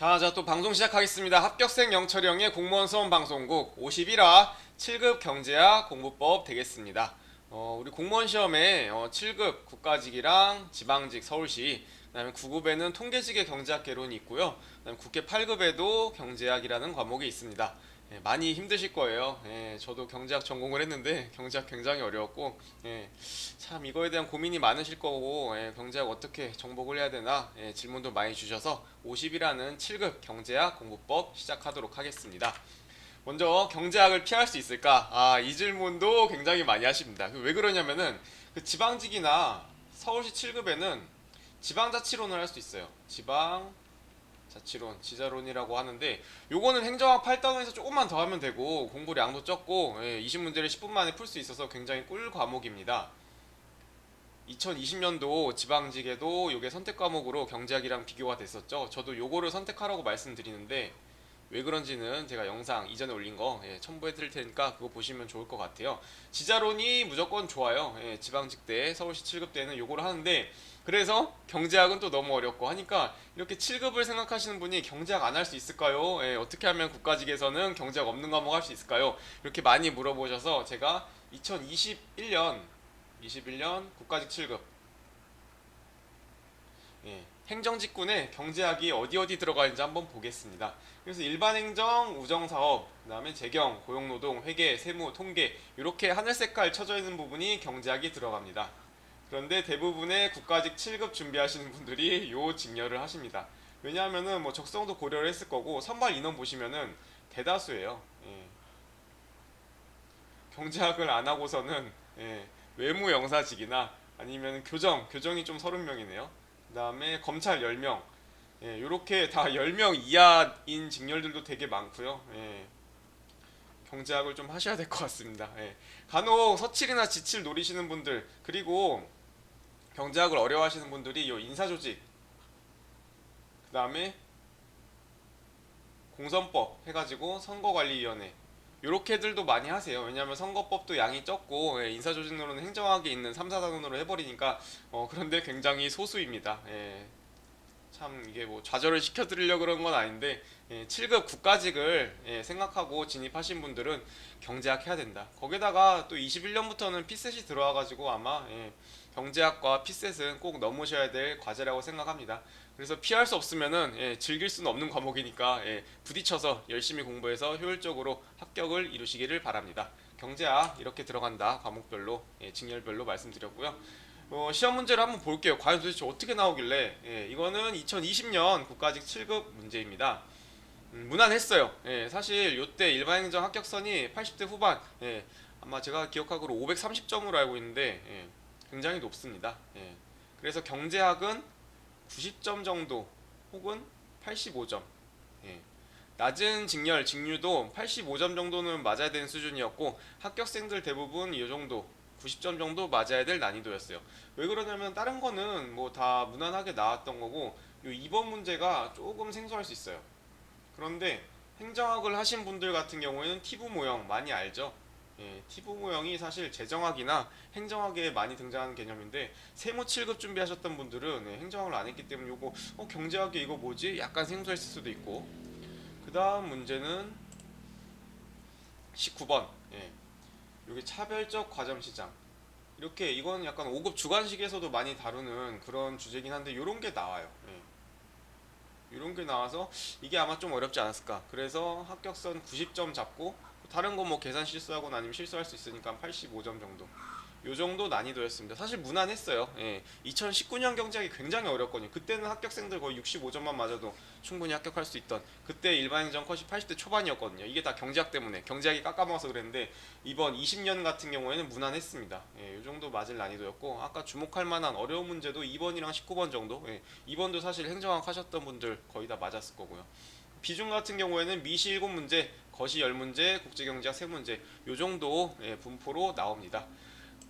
자, 또 방송 시작하겠습니다. 합격생 영철형의 공무원 수험 방송국 51화 7급 경제학 공부법 되겠습니다. 우리 공무원 시험에 7급 국가직이랑 지방직 서울시, 그다음에 9급에는 통계직의 경제학 개론이 있고요. 그다음에 국회 8급에도 경제학이라는 과목이 있습니다. 많이 힘드실 거예요. 저도 경제학 전공을 했는데 경제학 굉장히 어려웠고, 참 이거에 대한 고민이 많으실 거고, 경제학 어떻게 정복을 해야 되나 질문도 많이 주셔서 50이라는 7급 경제학 공부법 시작하도록 하겠습니다. 먼저 경제학을 피할 수 있을까? 이 질문도 굉장히 많이 하십니다. 왜 그러냐면은 그 지방직이나 서울시 7급에는 지방자치론을 할 수 있어요. 자치론, 지자론이라고 하는데, 요거는 행정학 8단원에서 조금만 더 하면 되고 공부량도 적고 20문제를 10분 만에 풀 수 있어서 굉장히 꿀 과목입니다. 2020년도 지방직에도 요게 선택 과목으로 경제학이랑 비교가 됐었죠. 저도 요거를 선택하라고 말씀드리는데, 왜 그런지는 제가 영상 이전에 올린 거 첨부해 드릴 테니까 그거 보시면 좋을 것 같아요. 지자론이 무조건 좋아요. 지방직 때 서울시 7급 때는 요거를 하는데, 그래서 경제학은 또 너무 어렵고 하니까 이렇게 7급을 생각하시는 분이 경제학 안 할 수 있을까요? 어떻게 하면 국가직에서는 경제학 없는 과목 할 수 있을까요? 이렇게 많이 물어보셔서 제가 2021년 국가직 7급 행정직군에 경제학이 어디 어디 들어가 있는지 한번 보겠습니다. 그래서 일반행정, 우정사업, 그다음에 재경, 고용노동, 회계, 세무, 통계 이렇게 하늘 색깔 쳐져 있는 부분이 경제학이 들어갑니다. 그런데 대부분의 국가직 7급 준비하시는 분들이 요 직렬을 하십니다. 왜냐하면은 뭐 적성도 고려를 했을 거고 선발 인원 보시면은 대다수예요. 경제학을 안 하고서는 외무 영사직이나 아니면 교정이 좀 30명이네요. 그다음에 검찰 10명. 요렇게 다 10명 이하인 직렬들도 되게 많고요. 경제학을 좀 하셔야 될 것 같습니다. 간혹 서칠이나 지칠 노리시는 분들, 그리고 경제학을 어려워하시는 분들이 요 인사조직, 그다음에 공선법 해가지고 선거관리위원회 요렇게들도 많이 하세요. 왜냐하면 선거법도 양이 적고 인사조직론은 행정학에 있는 3, 4단원으로 해버리니까 그런데 굉장히 소수입니다. 참 이게 뭐 좌절을 시켜드리려고 그런 건 아닌데 7급 국가직을 생각하고 진입하신 분들은 경제학 해야 된다. 거기다가 또 21년부터는 피셋이 들어와가지고 아마 경제학과 피셋은 꼭 넘으셔야 될 과제라고 생각합니다. 그래서 피할 수 없으면은 즐길 수는 없는 과목이니까 부딪혀서 열심히 공부해서 효율적으로 합격을 이루시기를 바랍니다. 경제학 이렇게 들어간다. 과목별로 직렬별로 말씀드렸고요. 시험 문제를 한번 볼게요. 과연 도대체 어떻게 나오길래. 이거는 2020년 국가직 7급 문제입니다. 무난했어요. 사실 요때 일반행정 합격선이 80대 후반, 아마 제가 기억하기로 530점으로 알고 있는데 굉장히 높습니다. 그래서 경제학은 90점 정도 혹은 85점. 낮은 직렬, 직류도 85점 정도는 맞아야 되는 수준이었고 합격생들 대부분 이 정도 90점 정도 맞아야 될 난이도였어요. 왜 그러냐면 다른 거는 뭐 다 무난하게 나왔던 거고 요 2번 문제가 조금 생소할 수 있어요. 그런데 행정학을 하신 분들 같은 경우에는 티브 모형 많이 알죠? 티브 모형이 사실 재정학이나 행정학에 많이 등장하는 개념인데 세무 7급 준비하셨던 분들은 행정학을 안 했기 때문에 요거 경제학에 이거 뭐지? 약간 생소했을 수도 있고, 그 다음 문제는 19번. 요게 차별적 과점시장. 이렇게 이건 약간 5급 주관식에서도 많이 다루는 그런 주제긴 한데 요런 게 나와요. 이런 게 나와서 이게 아마 좀 어렵지 않았을까. 그래서 합격선 90점 잡고 다른 거 뭐 계산 실수하거나 아니면 실수할 수 있으니까 85점 정도. 요 정도 난이도였습니다. 사실 무난했어요. 2019년 경제학이 굉장히 어렵거든요. 그때는 합격생들 거의 65점만 맞아도 충분히 합격할 수 있던, 그때 일반행정 컷이 80대 초반이었거든요. 이게 다 경제학 때문에, 경제학이 깎아먹어서 그랬는데 이번 20년 같은 경우에는 무난했습니다. 요 정도 맞을 난이도였고, 아까 주목할 만한 어려운 문제도 2번이랑 19번 정도. 2번도 사실 행정학 하셨던 분들 거의 다 맞았을 거고요. 비중 같은 경우에는 미시 7문제, 거시 10문제, 국제경제학 3문제 요 정도 분포로 나옵니다.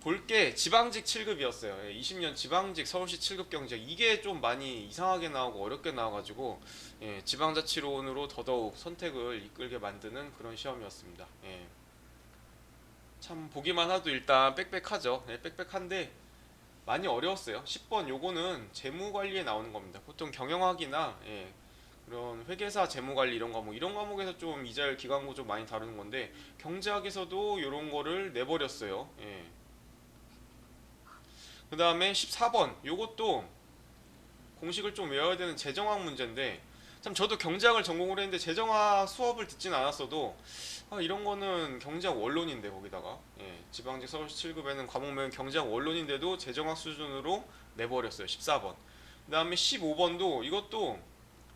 볼게 지방직 7급이었어요. 20년 지방직 서울시 7급 경제, 이게 좀 많이 이상하게 나오고 어렵게 나와가지고 지방자치론으로 더더욱 선택을 이끌게 만드는 그런 시험이었습니다. 참 보기만 해도 일단 빽빽하죠. 빽빽한데 많이 어려웠어요. 10번 요거는 재무관리에 나오는 겁니다. 보통 경영학이나 이런 회계사 재무관리 이런 과목에서 좀 이자율 기간고 좀 많이 다루는 건데 경제학에서도 이런 거를 내버렸어요. 예. 그 다음에 14번 요것도 공식을 좀 외워야 되는 재정학 문제인데 참 저도 경제학을 전공을 했는데 재정학 수업을 듣진 않았어도 이런 거는 경제학 원론인데 거기다가 지방직 서울시 7급에는 과목명 경제학 원론인데도 재정학 수준으로 내버렸어요. 14번. 그 다음에 15번도 이것도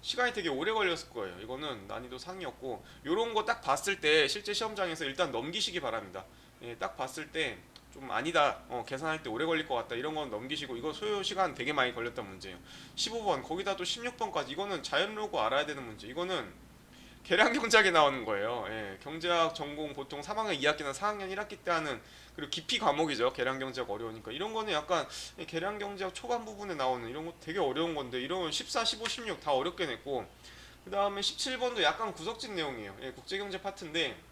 시간이 되게 오래 걸렸을 거예요. 이거는 난이도 상이었고 요런 거 딱 봤을 때 실제 시험장에서 일단 넘기시기 바랍니다. 딱 봤을 때 좀 아니다. 계산할 때 오래 걸릴 것 같다. 이런 건 넘기시고 이거 소요 시간 되게 많이 걸렸던 문제예요. 15번 거기다 또 16번까지 이거는 자연로고 알아야 되는 문제. 이거는 계량경제학에 나오는 거예요. 경제학 전공 보통 3학년 2학기나 4학년 1학기 때 하는 그리고 깊이 과목이죠. 계량경제학 어려우니까 이런 거는 약간 계량경제학 초반 부분에 나오는 이런 거 되게 어려운 건데 이런 건 14, 15, 16 다 어렵게 냈고 그 다음에 17번도 약간 구석진 내용이에요. 국제경제 파트인데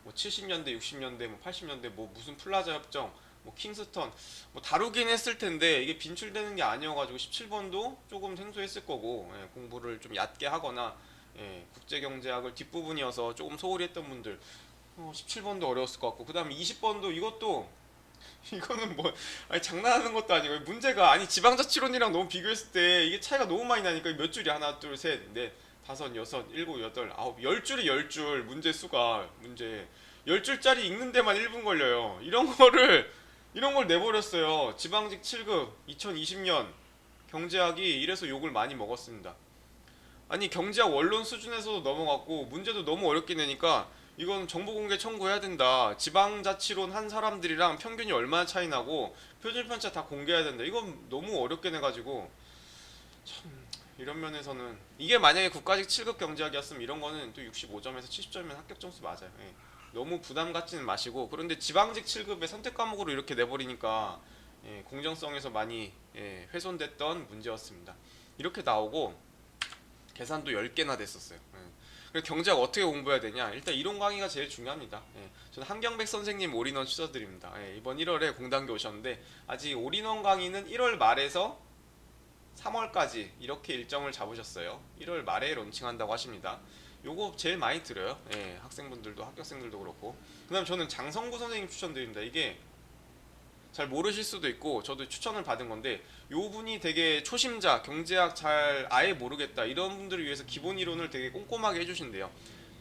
뭐 70년대, 60년대, 뭐 80년대 뭐 무슨 플라자 협정, 뭐 킹스턴 뭐 다루긴 했을 텐데 이게 빈출되는 게 아니어가지고 17번도 조금 생소했을 거고 공부를 좀 얕게 하거나 국제경제학을 뒷부분이어서 조금 소홀히 했던 분들 17번도 어려웠을 것 같고 그 다음에 20번도 이것도 이거는 뭐 아니 장난하는 것도 아니고 문제가 아니 지방자치론이랑 너무 비교했을 때 이게 차이가 너무 많이 나니까 몇 줄이 하나 둘셋넷 다섯 여섯 일곱 여덟 아홉 열 줄이 열 줄 문제 수가 문제 열 줄짜리 읽는 데만 1분 걸려요. 이런 걸 내버렸어요. 지방직 7급 2020년 경제학이 이래서 욕을 많이 먹었습니다. 아니 경제학 원론 수준에서도 넘어갔고 문제도 너무 어렵게 내니까 이건 정보공개 청구해야 된다. 지방자치론 한 사람들이랑 평균이 얼마나 차이 나고 표준편차 다 공개해야 된다. 이건 너무 어렵게 내가지고 참 이런 면에서는 이게 만약에 국가직 7급 경제학이었으면 이런 거는 또 65점에서 70점이면 합격 점수 맞아요. 너무 부담 갖지는 마시고 그런데 지방직 7급의 선택 과목으로 이렇게 내버리니까 공정성에서 많이 훼손됐던 문제였습니다. 이렇게 나오고 계산도 10개나 됐었어요. 그래서 경제학 어떻게 공부해야 되냐? 일단 이론 강의가 제일 중요합니다. 저는 한경백 선생님 올인원 추천드립니다. 이번 1월에 공단계 오셨는데 아직 올인원 강의는 1월 말에서 3월까지 이렇게 일정을 잡으셨어요. 1월 말에 론칭한다고 하십니다. 요거 제일 많이 들어요. 학생분들도 합격생들도 그렇고. 그다음 저는 장성구 선생님 추천드립니다. 이게 잘 모르실 수도 있고 저도 추천을 받은 건데 요 분이 되게 초심자 경제학 잘 아예 모르겠다 이런 분들을 위해서 기본 이론을 되게 꼼꼼하게 해주신대요.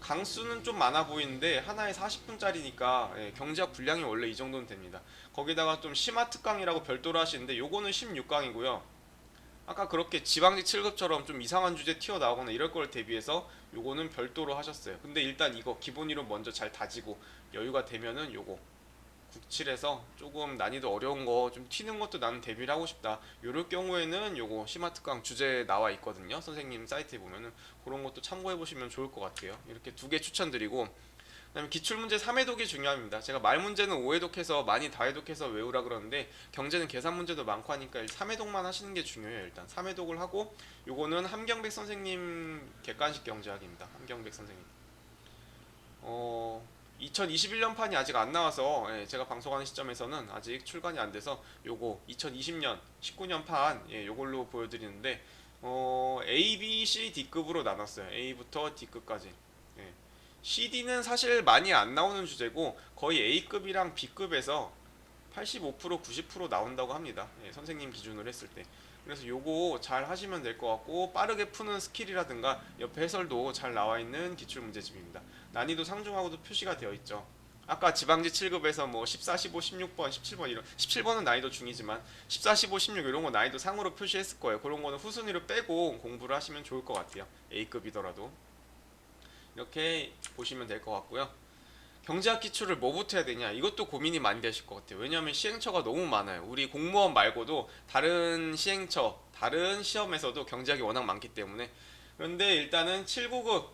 강수는 좀 많아 보이는데 하나에 40분짜리니까 경제학 분량이 원래 이 정도는 됩니다. 거기다가 좀 심화 특강이라고 별도로 하시는데 요거는 16강이고요. 아까 그렇게 지방직 7급처럼 좀 이상한 주제 튀어나오거나 이럴 걸 대비해서 요거는 별도로 하셨어요. 근데 일단 이거 기본 이론 먼저 잘 다지고 여유가 되면은 요거 국칠에서 조금 난이도 어려운 거 좀 튀는 것도 나는 대비를 하고 싶다. 요럴 경우에는 요거 심화특강 주제 나와 있거든요. 선생님 사이트에 보면은 그런 것도 참고해 보시면 좋을 것 같아요. 이렇게 두 개 추천드리고 그다음에 기출문제 3회독이 중요합니다. 제가 말 문제는 5회독해서 많이 다회독해서 외우라 그러는데 경제는 계산 문제도 많고 하니까 3회독만 하시는 게 중요해요. 일단 3회독을 하고 요거는 함경백 선생님 객관식 경제학입니다. 함경백 선생님. 2021년 판이 아직 안 나와서 제가 방송하는 시점에서는 아직 출간이 안 돼서 요거 2020년 19년 판 요걸로 보여드리는데 A, B, C, D급으로 나눴어요. A부터 D급까지. CD는 사실 많이 안 나오는 주제고 거의 A급이랑 B급에서 85% 90% 나온다고 합니다. 선생님 기준으로 했을 때. 그래서 요거 잘 하시면 될 것 같고 빠르게 푸는 스킬이라든가 옆에 해설도 잘 나와 있는 기출 문제집입니다. 난이도 상중하고도 표시가 되어 있죠. 아까 지방지 7급에서 뭐 14, 15, 16번, 17번 이런 17번은 난이도 중이지만 14, 15, 16 이런 거 난이도 상으로 표시했을 거예요. 그런 거는 후순위로 빼고 공부를 하시면 좋을 것 같아요. A급이더라도 이렇게 보시면 될 것 같고요. 경제학 기출을 뭐부터 해야 되냐 이것도 고민이 많이 되실 것 같아요. 왜냐하면 시행처가 너무 많아요. 우리 공무원 말고도 다른 시행처 다른 시험에서도 경제학이 워낙 많기 때문에 그런데 일단은 7, 9급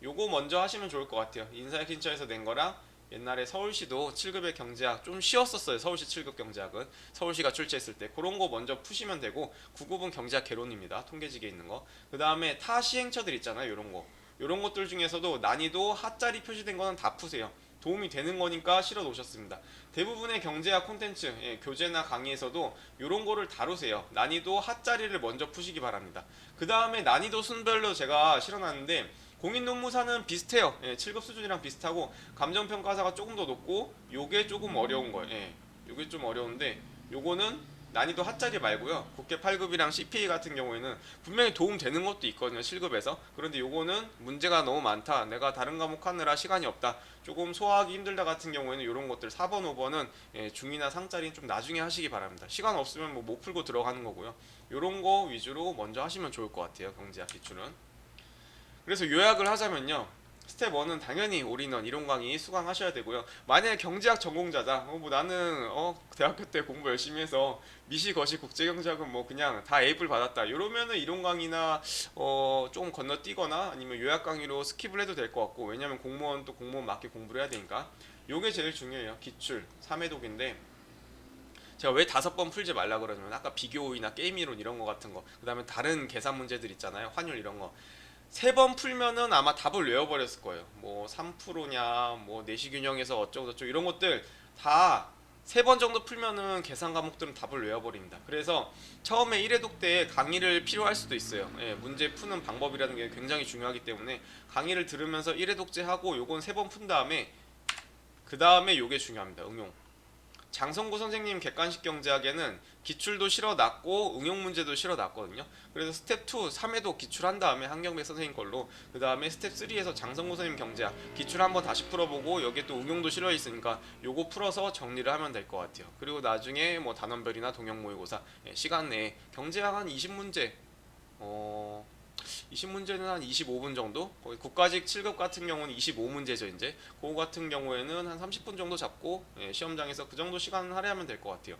요거 먼저 하시면 좋을 것 같아요. 인사혁신처에서 낸 거랑 옛날에 서울시도 7급의 경제학 좀 쉬웠었어요. 서울시 7급 경제학은 서울시가 출제했을 때 그런 거 먼저 푸시면 되고 9급은 경제학 개론입니다. 통계지기에 있는 거. 그 다음에 타 시행처들 있잖아요. 요런 거 요런 것들 중에서도 난이도 하짜리 표시된 거는 다 푸세요. 도움이 되는 거니까 실어 놓으셨습니다. 대부분의 경제학 콘텐츠, 교재나 강의에서도 이런 거를 다루세요. 난이도 하짜리를 먼저 푸시기 바랍니다. 그 다음에 난이도 순별로 제가 실어놨는데 공인노무사는 비슷해요. 7급 수준이랑 비슷하고 감정평가사가 조금 더 높고 요게 조금 어려운 거예요. 요게 좀 어려운데 요거는 난이도 하짜리 말고요. 국회 8급이랑 CPA 같은 경우에는 분명히 도움 되는 것도 있거든요. 7급에서. 그런데 요거는 문제가 너무 많다. 내가 다른 과목 하느라 시간이 없다. 조금 소화하기 힘들다 같은 경우에는 이런 것들 4번, 5번은 중이나 상짜리는 좀 나중에 하시기 바랍니다. 시간 없으면 뭐 못 풀고 들어가는 거고요. 요런 거 위주로 먼저 하시면 좋을 것 같아요. 경제학 기출은. 그래서 요약을 하자면요. 스텝 1은 당연히 올인원 이론 강의 수강하셔야 되고요. 만약에 경제학 전공자다. 뭐 나는 대학교 때 공부 열심히 해서 미시 거시 국제경제학은 뭐 그냥 다 A뿔 받았다. 이러면은 이론 강의나 좀 건너뛰거나 아니면 요약 강의로 스킵을 해도 될 것 같고, 왜냐면 공무원 또 공무원 맞게 공부를 해야 되니까. 요게 제일 중요해요. 기출 3회독인데 제가 왜 5번 풀지 말라 그러냐면 아까 비교이나 게임 이론 이런 거 같은 거, 그다음에 다른 계산 문제들 있잖아요. 환율 이런 거. 3번 풀면은 아마 답을 외워버렸을 거예요. 뭐 3%냐, 뭐 내시균형에서 어쩌고 저쩌고 이런 것들 다 3번 정도 풀면은 계산 과목들은 답을 외워버립니다. 그래서 처음에 1회독 때 강의를 필요할 수도 있어요. 문제 푸는 방법이라는 게 굉장히 중요하기 때문에 강의를 들으면서 1회독제 하고 요건 3번 푼 다음에 그 다음에 요게 중요합니다. 응용. 장성구 선생님 객관식 경제학에는 기출도 실어놨고 응용 문제도 실어놨거든요. 그래서 스텝 2, 3에도 기출한 다음에 한경배 선생님 걸로, 그 다음에 스텝 3에서 장성구 선생님 경제학 기출 한번 다시 풀어보고 여기에 또 응용도 실어있으니까 요거 풀어서 정리를 하면 될 것 같아요. 그리고 나중에 뭐 단원별이나 동형 모의고사 시간 내에 경제학 한 20문제 20문제는 한 25분 정도? 거의 국가직 7급 같은 경우는 25문제죠 이제. 그거 같은 경우에는 한 30분 정도 잡고 시험장에서 그 정도 시간 할애하면 될 것 같아요.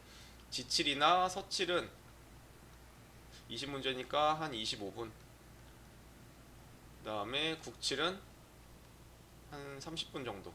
지칠이나 서칠은 20문제니까 한 25분. 그 다음에 국칠은 한 30분 정도.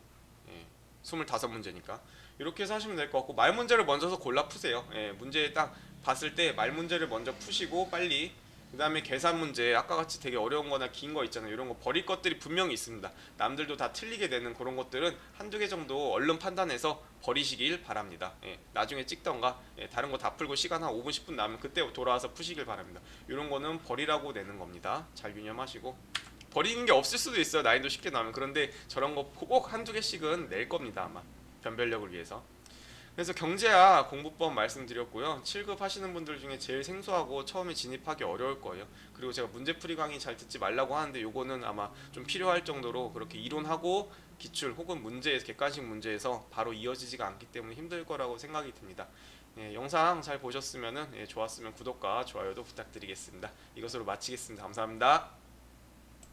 25문제니까. 이렇게 해서 하시면 될 것 같고, 말 문제를 먼저 골라 푸세요. 문제 딱 봤을 때 말 문제를 먼저 푸시고 빨리. 그 다음에 계산 문제, 아까 같이 되게 어려운 거나 긴 거 있잖아요. 이런 거 버릴 것들이 분명히 있습니다. 남들도 다 틀리게 되는 그런 것들은 한두 개 정도 얼른 판단해서 버리시길 바랍니다. 나중에 찍던가 다른 거 다 풀고 시간 한 5분 10분 남으면 그때 돌아와서 푸시길 바랍니다. 이런 거는 버리라고 내는 겁니다. 잘 유념하시고. 버리는 게 없을 수도 있어요. 난이도 쉽게 나오면. 그런데 저런 거 꼭 한두 개씩은 낼 겁니다. 아마 변별력을 위해서. 그래서 경제학 공부법 말씀드렸고요. 7급 하시는 분들 중에 제일 생소하고 처음에 진입하기 어려울 거예요. 그리고 제가 문제풀이 강의 잘 듣지 말라고 하는데 요거는 아마 좀 필요할 정도로 그렇게 이론하고 기출 혹은 문제에서 객관식 문제에서 바로 이어지지가 않기 때문에 힘들 거라고 생각이 듭니다. 영상 잘 보셨으면 좋았으면 구독과 좋아요도 부탁드리겠습니다. 이것으로 마치겠습니다. 감사합니다.